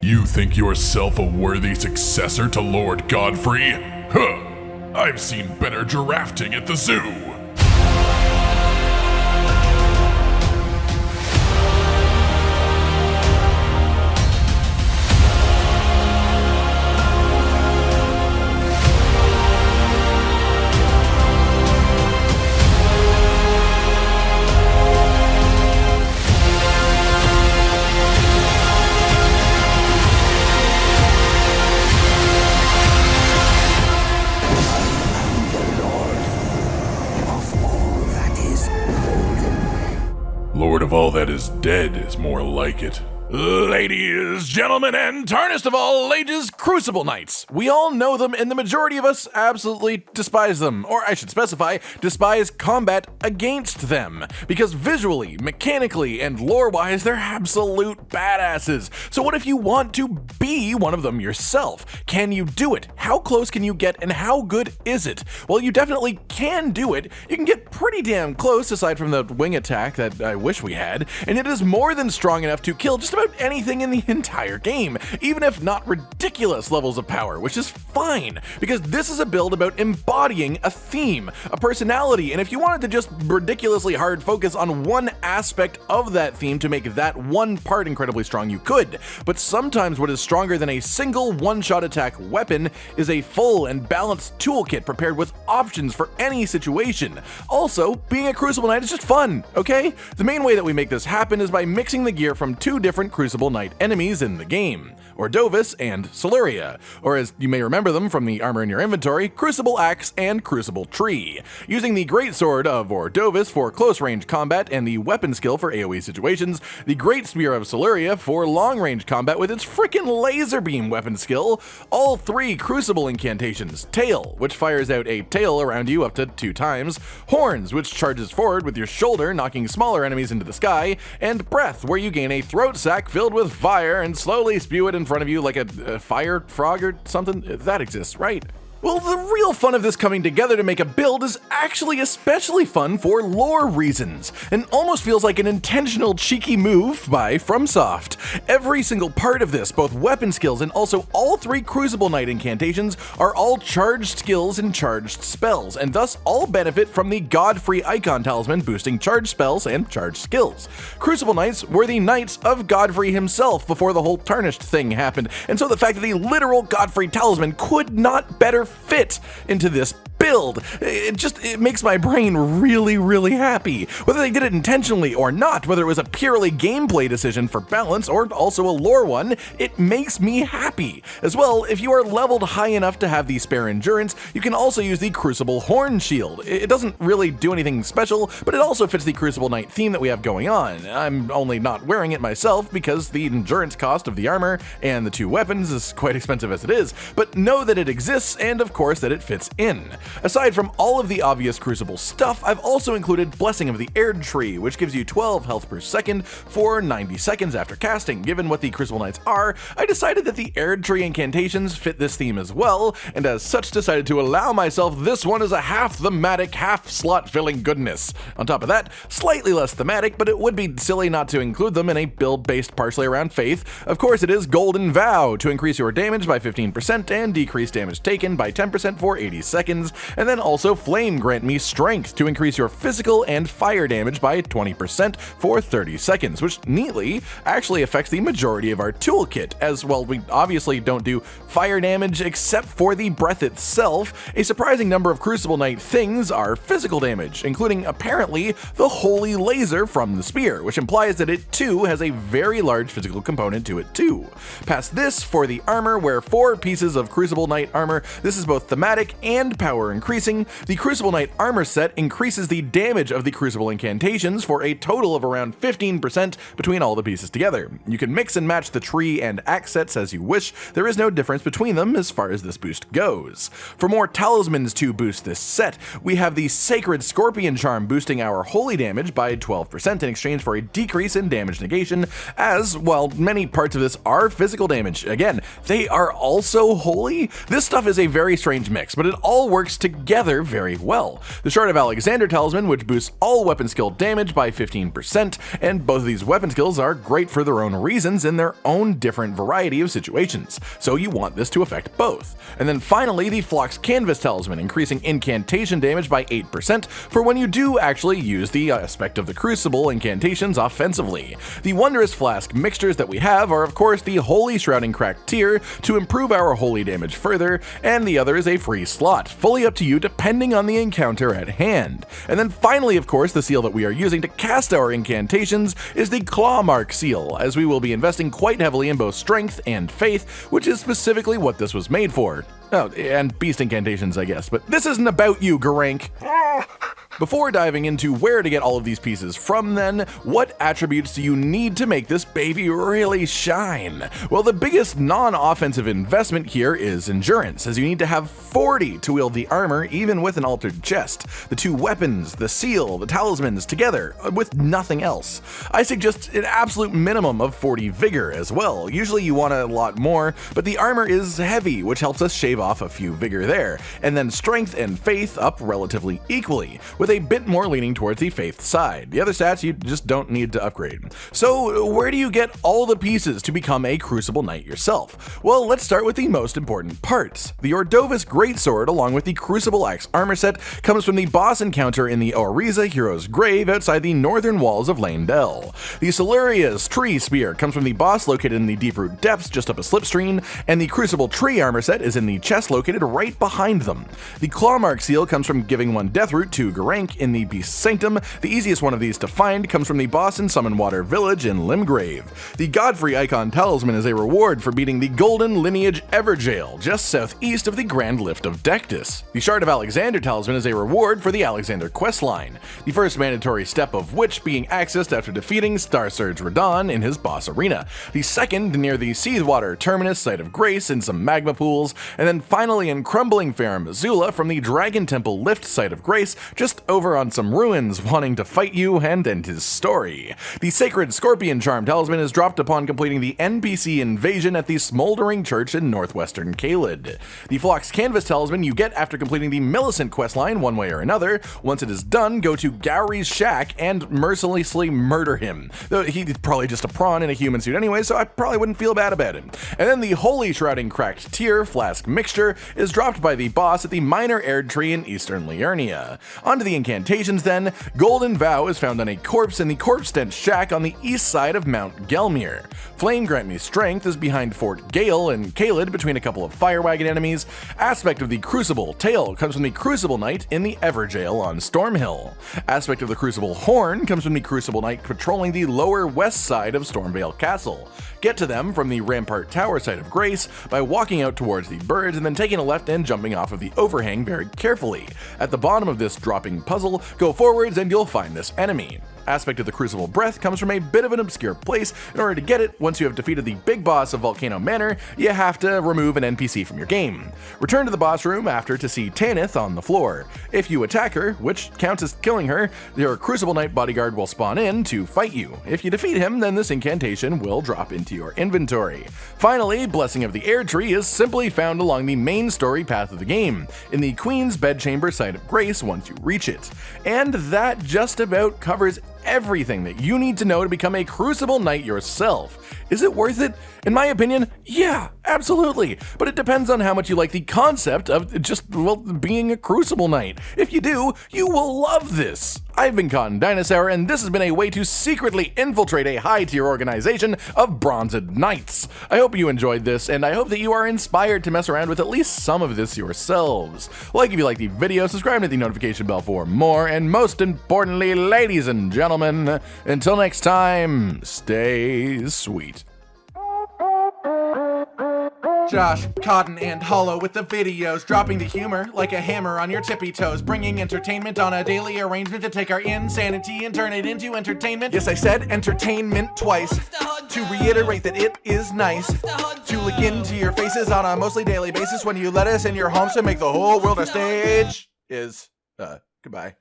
You think yourself a worthy successor to Lord Godfrey? Huh! I've seen better giraffing at the zoo! Lord of all that is dead is more like it. Ladies, gentlemen, and tarnished of all ages, Crucible Knights. We all know them, and the majority of us absolutely despise them. Or I should specify, despise combat against them. Because visually, mechanically, and lore-wise, they're absolute badasses. So what if you want to be one of them yourself? Can you do it? How close can you get, and how good is it? Well, you definitely can do it. You can get pretty damn close, aside from the wing attack that I wish we had, and it is more than strong enough to kill just about anything in the entire game, even if not ridiculous levels of power, which is fine, because this is a build about embodying a theme, a personality, and if you wanted to just ridiculously hard focus on one aspect of that theme to make that one part incredibly strong, you could, but sometimes what is stronger than a single one-shot attack weapon is a full and balanced toolkit prepared with options for any situation. Also, being a Crucible Knight is just fun, okay? The main way that we make this happen is by mixing the gear from two different Crucible Knight enemies in the game, Ordovis and Siluria, or as you may remember them from the armor in your inventory, Crucible Axe and Crucible Tree. Using the Greatsword of Ordovis for close range combat and the weapon skill for AoE situations, the Great Spear of Siluria for long range combat with its frickin' laser beam weapon skill, all three Crucible incantations, Tail, which fires out a tail around you up to 2 times, Horns, which charges forward with your shoulder, knocking smaller enemies into the sky, and Breath, where you gain a throat sack filled with fire and slowly spew it in front of you like a fire frog or something. That exists, right? Well, the real fun of this coming together to make a build is actually especially fun for lore reasons, and almost feels like an intentional cheeky move by FromSoft. Every single part of this, both weapon skills and also all 3 Crucible Knight incantations, are all charged skills and charged spells, and thus all benefit from the Godfrey icon talisman boosting charged spells and charged skills. Crucible Knights were the knights of Godfrey himself before the whole tarnished thing happened, and so the fact that the literal Godfrey talisman could not better fit into this build. It makes my brain really happy. Whether they did it intentionally or not, whether it was a purely gameplay decision for balance or also a lore one, it makes me happy. As well, if you are leveled high enough to have the spare endurance, you can also use the Crucible Horn Shield. It doesn't really do anything special, but it also fits the Crucible Knight theme that we have going on. I'm only not wearing it myself because the endurance cost of the armor and the 2 weapons is quite expensive as it is, but know that it exists and of course that it fits in. Aside from all of the obvious Crucible stuff, I've also included Blessing of the Erdtree, which gives you 12 health per second for 90 seconds after casting. Given what the Crucible Knights are, I decided that the Erdtree incantations fit this theme as well, and as such decided to allow myself this one as a half thematic, half slot filling goodness. On top of that, slightly less thematic, but it would be silly not to include them in a build based partially around faith. Of course, it is Golden Vow to increase your damage by 15% and decrease damage taken by 10% for 80 seconds. And then also Flame Grant Me Strength to increase your physical and fire damage by 20% for 30 seconds, which neatly actually affects the majority of our toolkit, as well we obviously don't do fire damage except for the breath itself. A surprising number of Crucible Knight things are physical damage, including apparently the Holy Laser from the spear, which implies that it too has a very large physical component to it too. Past this, for the armor, where 4 pieces of Crucible Knight armor, this is both thematic and power increasing. The Crucible Knight armor set increases the damage of the Crucible incantations for a total of around 15% between all the pieces together. You can mix and match the tree and axe sets as you wish. There is no difference between them as far as this boost goes. For more talismans to boost this set, we have the Sacred Scorpion Charm boosting our holy damage by 12% in exchange for a decrease in damage negation, as, while many parts of this are physical damage, again, they are also holy. This stuff is a very strange mix, but it all works works together very well. The Shard of Alexander Talisman, which boosts all weapon skill damage by 15%, and both of these weapon skills are great for their own reasons in their own different variety of situations, so you want this to affect both. And then finally, the Phlox Canvas Talisman, increasing incantation damage by 8% for when you do actually use the aspect of the Crucible incantations offensively. The Wondrous Flask mixtures that we have are of course the Holy Shrouding Cracked tier to improve our holy damage further, and the other is a free slot, fully up to you depending on the encounter at hand. And then finally, of course, the seal that we are using to cast our incantations is the Claw Mark seal, as we will be investing quite heavily in both strength and faith, which is specifically what this was made for. Oh, and beast incantations, I guess, but this isn't about you, Garank. Before diving into where to get all of these pieces from then, what attributes do you need to make this baby really shine? Well, the biggest non-offensive investment here is endurance, as you need to have 40 to wield the armor even with an altered chest, the two weapons, the seal, the talismans together, with nothing else. I suggest an absolute minimum of 40 vigor as well. Usually you want a lot more, but the armor is heavy, which helps us shave off a few vigor there, and then strength and faith up relatively equally, with a bit more leaning towards the faith side. The other stats you just don't need to upgrade. So where do you get all the pieces to become a Crucible Knight yourself? Well, let's start with the most important parts. The Ordovis Greatsword along with the Crucible Axe armor set comes from the boss encounter in the Oriza Hero's Grave outside the northern walls of Landell. The Siluria's Tree Spear comes from the boss located in the Deeproot Depths just up a slipstream, and the Crucible Tree armor set is in the chest located right behind them. The Clawmark seal comes from giving one death root to Garank in the Beast Sanctum. The easiest one of these to find comes from the boss in Summonwater Village in Limgrave. The Godfrey Icon Talisman is a reward for beating the Golden Lineage Everjail, just southeast of the Grand Lift of Dectus. The Shard of Alexander Talisman is a reward for the Alexander questline, the first mandatory step of which being accessed after defeating Star Surge Radon in his boss arena, the second near the Seethwater Terminus Site of Grace in some magma pools, and then finally in Crumbling Fair Missoula from the Dragon Temple Lift Site of Grace just over on some ruins wanting to fight you and end his story. The Sacred Scorpion Charm Talisman is dropped upon completing the NPC invasion at the Smoldering Church in northwestern Caelid. The Phlox Canvas Talisman you get after completing the Millicent questline one way or another. Once it is done, go to Gowry's shack and mercilessly murder him. Though he's probably just a prawn in a human suit anyway, so I probably wouldn't feel bad about him. And then the Holy Shrouding Cracked Tier Flask Mixture is dropped by the boss at the Minor Erd Tree in eastern Liurnia. Onto the incantations then. Golden Vow is found on a corpse in the Corpse Stench Shack on the east side of Mount Gelmir. Flame Grant Me Strength is behind Fort Gale in Caelid between a couple of fire wagon enemies. Aspect of the Crucible Tail comes from the Crucible Knight in the Everjail on Stormhill. Aspect of the Crucible Horn comes from the Crucible Knight patrolling the lower west side of Stormvale Castle. Get to them from the Rampart Tower side of Grace by walking out towards the birds and then taking a left and jumping off of the overhang very carefully. At the bottom of this dropping puzzle, go forwards and you'll find this enemy. Aspect of the Crucible Breath comes from a bit of an obscure place. In order to get it, once you have defeated the big boss of Volcano Manor, you have to remove an NPC from your game. Return to the boss room after to see Tanith on the floor. If you attack her, which counts as killing her, your Crucible Knight bodyguard will spawn in to fight you. If you defeat him, then this incantation will drop into your inventory. Finally, Blessing of the Erd Tree is simply found along the main story path of the game, in the Queen's Bedchamber site of Grace once you reach it. And that just about covers everything that you need to know to become a Crucible Knight yourself. Is it worth it? In my opinion, yeah, absolutely. But it depends on how much you like the concept of just, well, being a Crucible Knight. If you do, you will love this. I've been Cotton Dinosaur, and this has been a way to secretly infiltrate a high-tier organization of Bronzed Knights. I hope you enjoyed this, and I hope that you are inspired to mess around with at least some of this yourselves. Like if you like the video, subscribe and hit the notification bell for more, and most importantly, ladies and gentlemen, until next time, stay sweet. Josh, Cotton, and Hollow with the videos, dropping the humor like a hammer on your tippy toes, bringing entertainment on a daily arrangement to take our insanity and turn it into entertainment. Yes, I said entertainment twice, to reiterate that it is nice to look into your faces on a mostly daily basis when you let us in your homes to make the whole world a stage. Goodbye.